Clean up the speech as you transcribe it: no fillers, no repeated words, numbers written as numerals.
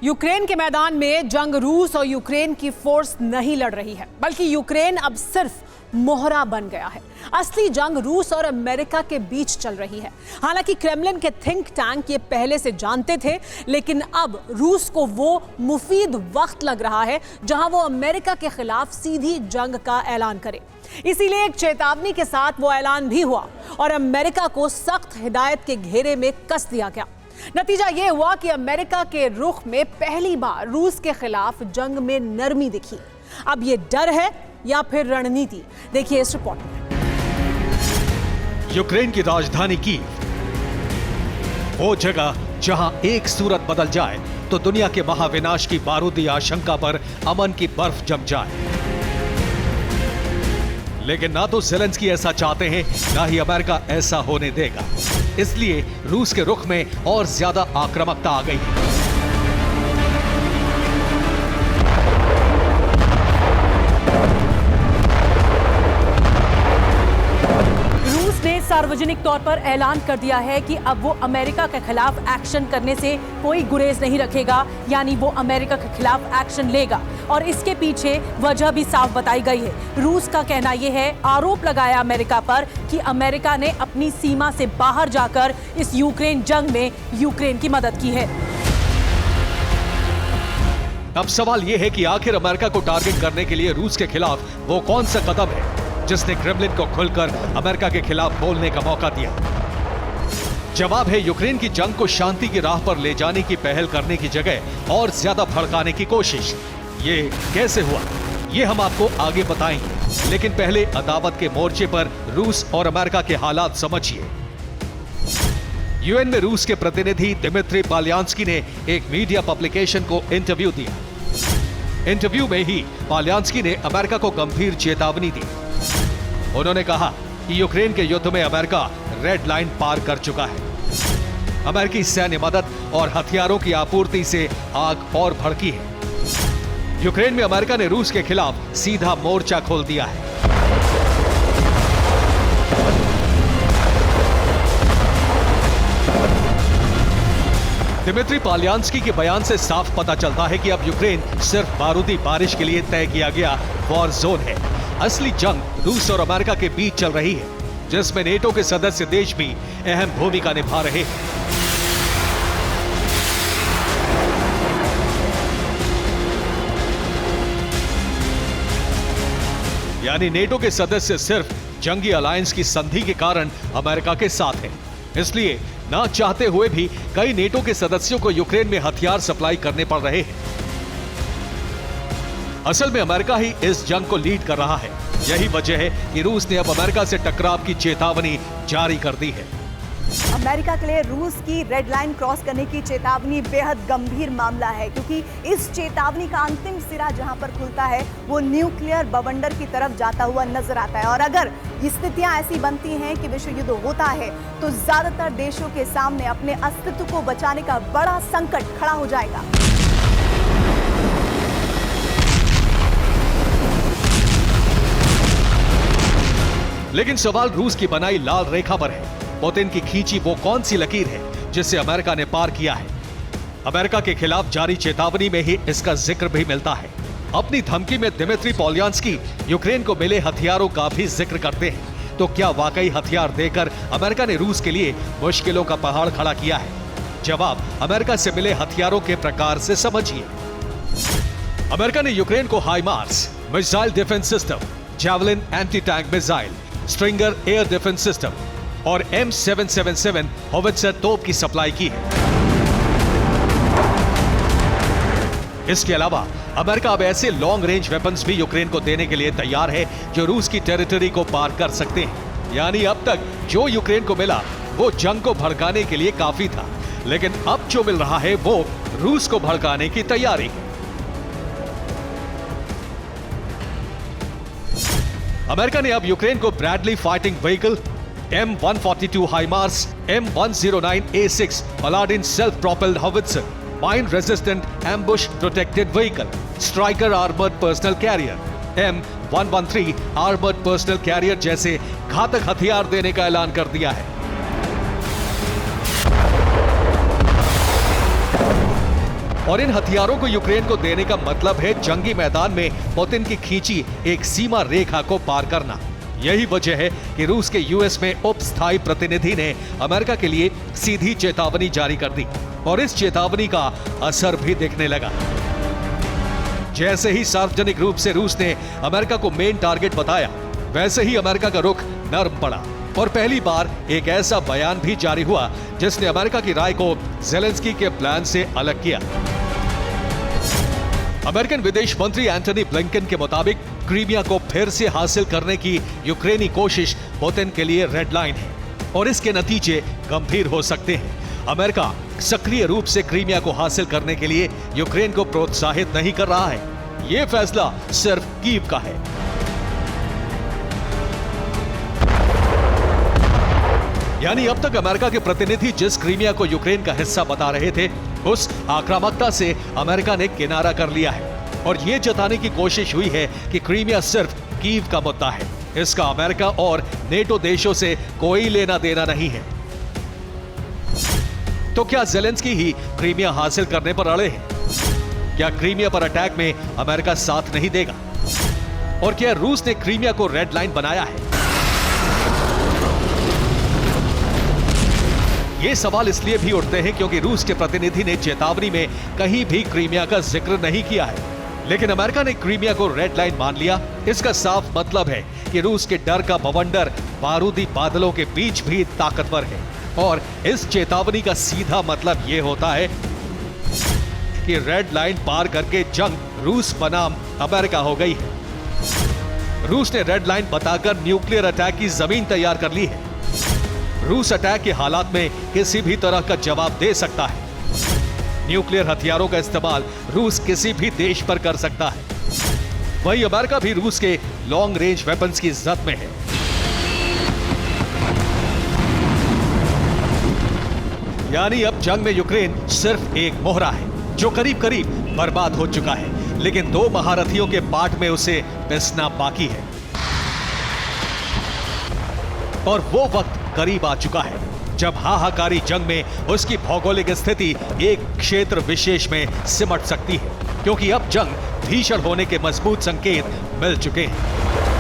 Ukraine के मैदान में जंग रूस और यूक्रेन की फोर्स नहीं लड़ रही है, बल्कि यूक्रेन अब सिर्फ मोहरा बन गया है। असली जंग रूस और अमेरिका के बीच चल रही है। हालांकि क्रेमलिन के थिंक टैंक ये पहले से जानते थे, लेकिन अब रूस को वो मुफीद वक्त लग रहा है जहां वो अमेरिका के खिलाफ सीधी जंग का ऐलान करे। इसीलिए एक चेतावनी के साथ वो ऐलान भी हुआ और अमेरिका को सख्त हिदायत के घेरे में कस दिया गया। नतीजा ये हुआ कि अमेरिका के रुख में पहली बार रूस के खिलाफ जंग में नरमी दिखी। अब ये डर है या फिर रणनीति, देखिए इस रिपोर्ट में। यूक्रेन की राजधानी कीव, वो जगह जहां एक सूरत बदल जाए तो दुनिया के महाविनाश की बारूदी आशंका पर अमन की बर्फ जम जाए। लेकिन ना तो ज़ेलेंस्की ऐसा चाहते हैं, ना ही अमेरिका ऐसा होने देगा। इसलिए रूस के रुख में और ज्यादा आक्रामकता आ गई है। रूस ने सार्वजनिक तौर पर ऐलान कर दिया है कि अब वो अमेरिका के खिलाफ एक्शन करने से कोई गुरेज नहीं रखेगा, यानी वो अमेरिका के खिलाफ एक्शन लेगा। और इसके पीछे वजह भी साफ बताई गई है। रूस का कहना यह है, आरोप लगाया अमेरिका पर कि अमेरिका ने अपनी सीमा से बाहर जाकर इस यूक्रेन जंग में यूक्रेन की मदद की है। अब सवाल यह है कि आखिर अमेरिका को टारगेट करने के लिए रूस के खिलाफ वो कौन सा कदम है जिसने क्रेमलिन को खुलकर अमेरिका के खिलाफ बोलने का मौका दिया। जवाब है यूक्रेन की जंग को शांति की राह पर ले जाने की पहल करने की जगह और ज्यादा भड़काने की कोशिश। ये कैसे हुआ, ये हम आपको आगे बताएंगे, लेकिन पहले अदावत के मोर्चे पर रूस और अमेरिका के हालात समझिए। यूएन में रूस के प्रतिनिधि दिमित्री पालियांस्की ने एक मीडिया पब्लिकेशन को इंटरव्यू दिया। इंटरव्यू में ही पालियांस्की ने अमेरिका को गंभीर चेतावनी दी। उन्होंने कहा कि यूक्रेन के युद्ध में अमेरिका रेड लाइन पार कर चुका है। अमेरिकी सैन्य मदद और हथियारों की आपूर्ति से आग और भड़की है। यूक्रेन में अमेरिका ने रूस के खिलाफ सीधा मोर्चा खोल दिया है। दिमित्री पालियांस्की के बयान से साफ पता चलता है कि अब यूक्रेन सिर्फ बारूदी बारिश के लिए तय किया गया वॉर जोन है। असली जंग रूस और अमेरिका के बीच चल रही है, जिसमें नेटो के सदस्य देश भी अहम भूमिका निभा रहे हैं। यानी नेटो के सदस्य सिर्फ जंगी अलायंस की संधि के कारण अमेरिका के साथ हैं। इसलिए ना चाहते हुए भी कई नेटो के सदस्यों को यूक्रेन में हथियार सप्लाई करने पड़ रहे हैं। असल में अमेरिका ही इस जंग को लीड कर रहा है। यही वजह है कि रूस ने अब अमेरिका से टकराव की चेतावनी जारी कर दी है। अमेरिका के लिए रूस की रेड लाइन क्रॉस करने की चेतावनी बेहद गंभीर मामला है, क्योंकि इस चेतावनी का अंतिम सिरा जहां पर खुलता है वो न्यूक्लियर बवंडर की तरफ जाता हुआ नजर आता है। और अगर स्थितियां ऐसी बनती हैं कि विश्व युद्ध होता है तो ज्यादातर देशों के सामने अपने अस्तित्व को बचाने का बड़ा संकट खड़ा हो जाएगा। लेकिन सवाल रूस की बनाई लाल रेखा पर है। पुतिन की खींची वो कौन सी लकीर है जिसे अमेरिका ने पार किया है। अमेरिका के खिलाफ जारी चेतावनी में ही इसका जिक्र भी मिलता है। अपनी धमकी में दिमित्री पालियांस्की यूक्रेन को मिले हथियारों का भी जिक्र करते हैं। तो क्या वाकई हथियार देकर अमेरिका ने रूस के लिए मुश्किलों का पहाड़ खड़ा किया है? जवाब अमेरिका से मिले हथियारों के प्रकार से समझिए। अमेरिका ने यूक्रेन को HIMARS missile defence system, Javelin anti tank missile, Stinger air defence system और M777 होवित्जर तोप की सप्लाई की है। इसके अलावा अमेरिका अब ऐसे लॉन्ग रेंज वेपन्स भी यूक्रेन को देने के लिए तैयार है जो रूस की टेरिटरी को पार कर सकते हैं। यानी अब तक जो यूक्रेन को मिला वो जंग को भड़काने के लिए काफी था, लेकिन अब जो मिल रहा है वो रूस को भड़काने की तैयारी है। अमेरिका ने अब यूक्रेन को Bradley fighting vehicle, M142 HIMARS, M109A6 Paladin self propelled howitzer, mine resistant ambush protected vehicle, Stryker armoured personnel carrier, M113 armoured personnel carrier जैसे घातक हथियार देने का ऐलान कर दिया है। और इन हथियारों को यूक्रेन को देने का मतलब है जंगी मैदान में पुतिन की खींची एक सीमा रेखा को पार करना। यही वजह है कि रूस के यूएस में उप स्थायी प्रतिनिधि ने अमेरिका के लिए सीधी चेतावनी जारी कर दी और इस चेतावनी का असर भी दिखने लगा। जैसे ही सार्वजनिक रूप से रूस ने अमेरिका को मेन टारगेट बताया, वैसे ही अमेरिका का रुख नर्म पड़ा और पहली बार एक ऐसा बयान भी जारी हुआ जिसने अमेरिका की राय को ज़ेलेंस्की के प्लान से अलग किया। अमेरिकन विदेश मंत्री एंटनी ब्लिंकन के मुताबिक क्रीमिया को फिर से हासिल करने की यूक्रेनी कोशिश पुतिन के लिए रेड लाइन है और इसके नतीजे गंभीर हो सकते हैं। अमेरिका सक्रिय रूप से क्रीमिया को हासिल करने के लिए यूक्रेन को प्रोत्साहित नहीं कर रहा है। यह फैसला सिर्फ कीव का है। यानी अब तक अमेरिका के प्रतिनिधि जिस क्रीमिया को यूक्रेन का हिस्सा बता रहे थे, उस आक्रामकता से अमेरिका ने किनारा कर लिया है और यह जताने की कोशिश हुई है कि क्रीमिया सिर्फ कीव का मुद्दा है। इसका अमेरिका और नेटो देशों से कोई लेना देना नहीं है। तो क्या ज़ेलेंस्की ही क्रीमिया हासिल करने पर अड़े हैं? क्या क्रीमिया पर अटैक में अमेरिका साथ नहीं देगा? और क्या रूस ने क्रीमिया को रेड लाइन बनाया है? ये सवाल इसलिए भी उठते हैं क्योंकि रूस के प्रतिनिधि ने चेतावनी में कहीं भी क्रीमिया का जिक्र नहीं किया है, लेकिन अमेरिका ने क्रीमिया को रेड लाइन मान लिया। इसका साफ मतलब है कि रूस के डर का बवंडर बारूदी बादलों के बीच भी ताकतवर है और इस चेतावनी का सीधा मतलब यह होता है कि रेड लाइन पार करके जंग रूस बनाम अमेरिका हो गई है। रूस ने रेड लाइन बताकर न्यूक्लियर अटैक की जमीन तैयार कर ली है। रूस अटैक के हालात में किसी भी तरह का जवाब दे सकता है। न्यूक्लियर हथियारों का इस्तेमाल रूस किसी भी देश पर कर सकता है। वहीं अमेरिका भी रूस के लॉन्ग रेंज वेपन्स की जद में है। यानी अब जंग में यूक्रेन सिर्फ एक मोहरा है जो करीब करीब बर्बाद हो चुका है, लेकिन दो महारथियों के पाठ में उसे पिसना बाकी है और वो वक्त करीब आ चुका है जब हाहाकारी जंग में उसकी भौगोलिक स्थिति एक क्षेत्र विशेष में सिमट सकती है, क्योंकि अब जंग भीषण होने के मजबूत संकेत मिल चुके हैं।